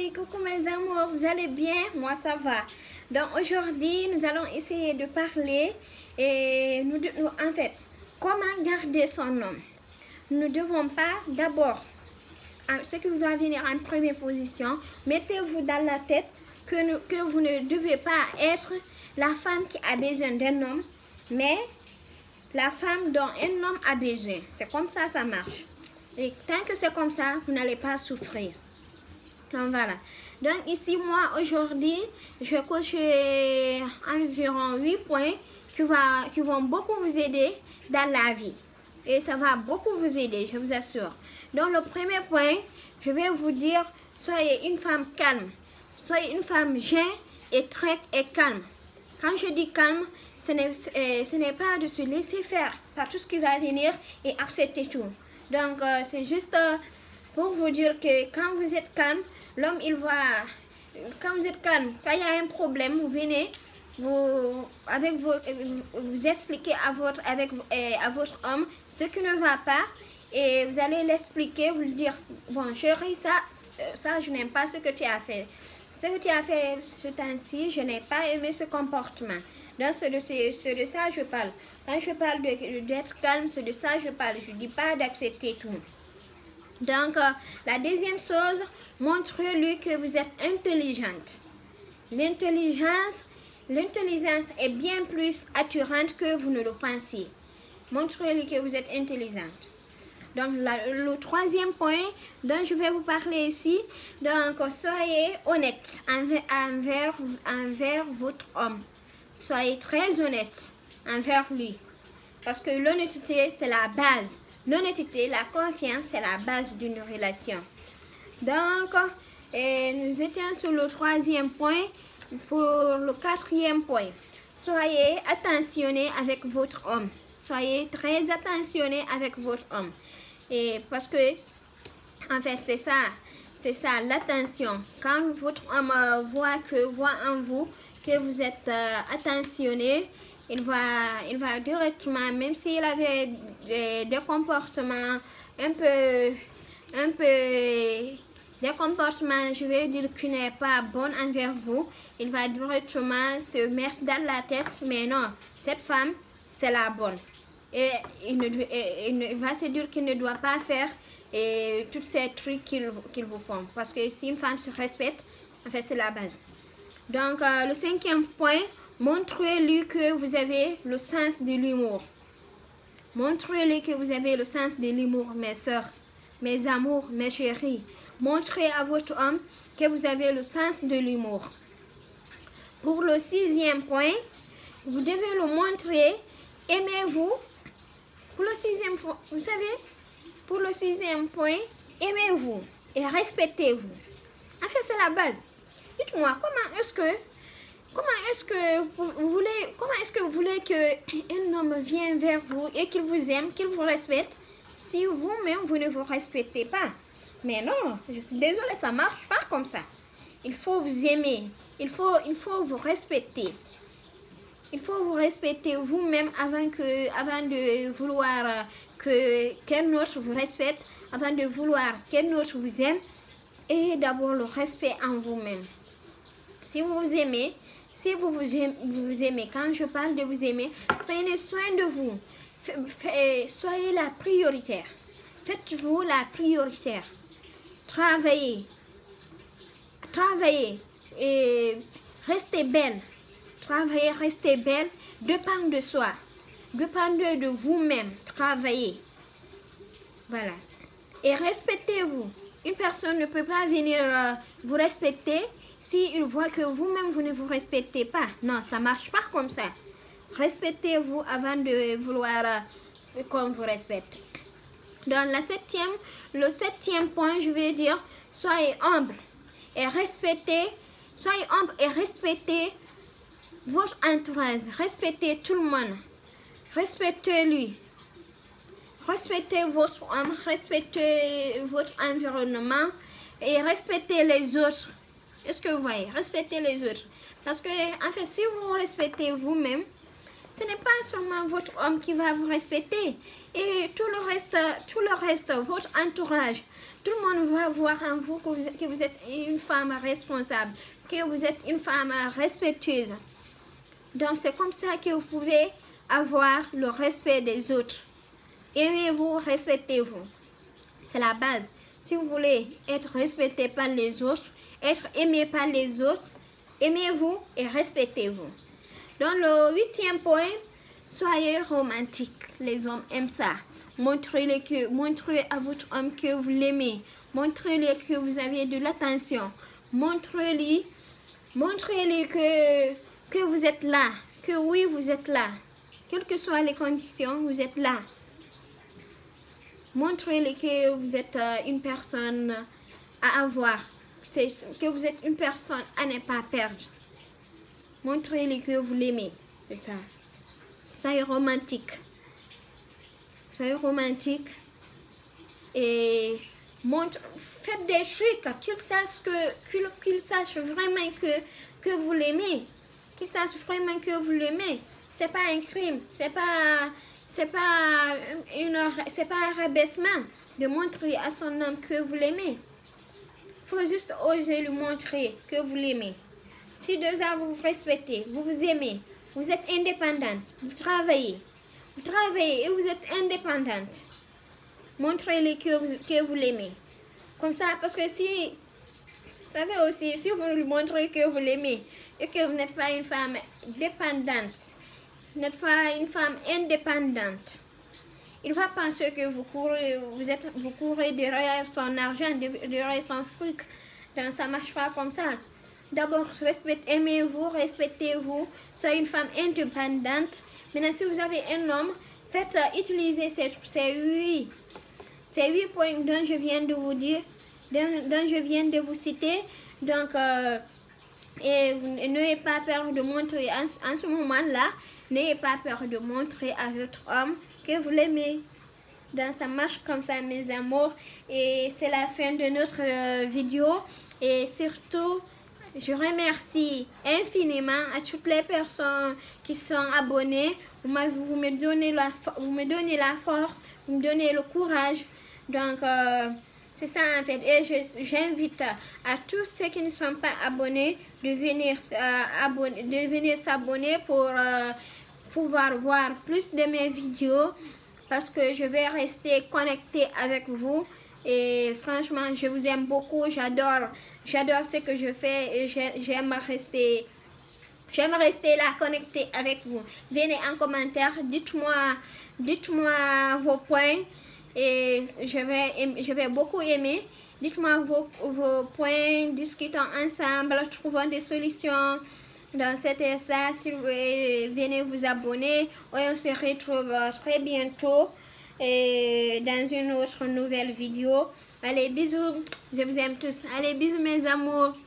Oui, coucou mes amours, vous allez bien? Moi ça va. Donc aujourd'hui, nous allons essayer de parler et en fait, comment garder son homme. Nous ne devons pas d'abord, ce qui va venir en première position, mettez-vous dans la tête que vous ne devez pas être la femme qui a besoin d'un homme, mais la femme dont un homme a besoin. C'est comme ça, ça marche. Et tant que c'est comme ça, vous n'allez pas souffrir. Donc voilà. Donc ici, moi, aujourd'hui, je vais cocher environ 8 points qui vont beaucoup vous aider dans la vie. Et ça va beaucoup vous aider, je vous assure. Donc le premier point, je vais vous dire, soyez une femme calme. Soyez une femme jeune et calme. Quand je dis calme, ce n'est pas de se laisser faire par tout ce qui va venir et accepter tout. Donc c'est juste pour vous dire que quand vous êtes calme, l'homme il va, quand vous êtes calme, quand il y a un problème, vous venez, vous expliquez à votre homme ce qui ne va pas et vous allez l'expliquer, vous lui dire, bon chérie, ça je n'aime pas ce que tu as fait. Ce que tu as fait ce temps-ci, je n'ai pas aimé ce comportement. Donc c'est de ça que je parle. Quand je parle d'être calme, c'est de ça que je parle. Je ne dis pas d'accepter tout. Donc la deuxième chose, montrez-lui que vous êtes intelligente. L'intelligence est bien plus attirante que vous ne le pensez. Montrez-lui que vous êtes intelligente. Donc le troisième point dont je vais vous parler ici, donc soyez honnête envers votre homme. Soyez très honnête envers lui. Parce que l'honnêteté, c'est la base. L'honnêteté, la confiance, c'est la base d'une relation. Donc, nous étions sur le troisième point. Pour le quatrième point, soyez attentionné avec votre homme. Soyez très attentionné avec votre homme. Et parce que, en fait, c'est ça l'attention. Quand votre homme voit en vous que vous êtes attentionné, il va directement, même s'il avait des comportements des comportements, je vais dire, qui n'est pas bon envers vous, il va directement se mettre dans la tête, mais non, cette femme, c'est la bonne. Et il va se dire qu'il ne doit pas faire tous ces trucs qu'ils vous font. Parce que si une femme se respecte, en fait, c'est la base. Donc, le cinquième point, montrez-lui que vous avez le sens de l'humour. Montrez-lui que vous avez le sens de l'humour, mes soeurs, mes amours, mes chéris. Montrez à votre homme que vous avez le sens de l'humour. Pour le sixième point, vous devez le montrer, aimez-vous. Pour le sixième point, vous savez, pour le sixième point, aimez-vous et respectez-vous. En fait, c'est la base. Dites-moi, comment est-ce que vous voulez qu'un homme vienne vers vous et qu'il vous aime, qu'il vous respecte, si vous-même vous ne vous respectez pas? Mais non, je suis désolée, ça ne marche pas comme ça. Il faut vous aimer, il faut vous respecter. Il faut vous respecter vous-même avant de vouloir qu'un autre vous respecte, avant de vouloir qu'un autre vous aime, et d'abord le respect en vous-même. Si vous vous aimez, vous aimez, quand je parle de vous aimer, prenez soin de vous. Soyez la prioritaire. Faites-vous la prioritaire. Travaillez et restez belle. Travaillez, restez belle, dépendez de soi. Dépendez de vous-même. Travaillez. Voilà. Et respectez-vous. Une personne ne peut pas venir vous respecter s'il voit que vous-même vous ne vous respectez pas. Non, ça ne marche pas comme ça. Respectez-vous avant de vouloir qu'on vous respecte. Dans le septième point, je vais dire, soyez humble et respectez votre entourage. Respectez tout le monde. Respectez-lui. Respectez votre homme, respectez votre environnement et respectez les autres. Est-ce que vous voyez? Respectez les autres. Parce que, en fait, si vous respectez vous-même, ce n'est pas seulement votre homme qui va vous respecter. Et tout le reste, votre entourage, Tout le monde va voir en vous que vous êtes une femme responsable, que vous êtes une femme respectueuse. Donc c'est comme ça que vous pouvez avoir le respect des autres. Aimez-vous, respectez-vous. C'est la base. Si vous voulez être respecté par les autres, être aimé par les autres, aimez-vous et respectez-vous. Dans le 8e point, soyez romantique. Les hommes aiment ça. Montrez à votre homme que vous l'aimez. Montrez-lui que vous avez de l'attention. Montrez-lui que vous êtes là. Que oui, vous êtes là. Quelles que soient les conditions, vous êtes là. Montrez-lui que vous êtes une personne à avoir. Que vous êtes une personne à ne pas perdre. Montrez-lui que vous l'aimez. C'est ça. Soyez romantique. Soyez romantique. Et faites des trucs qu'il sache vraiment que vous l'aimez. Qu'il sache vraiment que vous l'aimez. C'est pas un crime. C'est pas un rabaissement de montrer à son homme que vous l'aimez. Il faut juste oser lui montrer que vous l'aimez. Si déjà vous vous respectez, vous vous aimez, vous êtes indépendante, vous travaillez et vous êtes indépendante, montrez-lui que vous l'aimez. Comme ça, parce que si, vous savez aussi, si vous lui montrez que vous l'aimez et que vous n'êtes pas une femme dépendante, vous n'êtes pas une femme indépendante, il va penser que vous courez derrière son argent, derrière son fric. Donc ça ne marche pas comme ça. D'abord, aimez-vous, respectez-vous, soyez une femme indépendante. Maintenant, si vous avez un homme, faites utiliser ces 8 points dont je viens de vous dire, dont je viens de vous citer. Donc, et n'ayez pas peur de montrer, en ce moment-là, n'ayez pas peur de montrer à votre homme que vous l'aimez. Donc, ça marche comme ça, mes amours. Et c'est la fin de notre vidéo. Et surtout, je remercie infiniment à toutes les personnes qui sont abonnées. Vous me donnez la force, vous me donnez le courage. Donc, c'est ça en fait. Et j'invite à tous ceux qui ne sont pas abonnés de venir s'abonner pour pouvoir voir plus de mes vidéos. Parce que je vais rester connectée avec vous. Et franchement, je vous aime beaucoup. J'adore ce que je fais et j'aime rester là connectée avec vous. Venez en commentaire, dites-moi vos points et je vais beaucoup aimer. Dites-moi vos points, discutons ensemble, trouvons des solutions. Donc c'était ça, si vous venez vous abonner, et on se retrouve très bientôt et dans une autre nouvelle vidéo. Allez, bisous, je vous aime tous. Allez, bisous mes amours.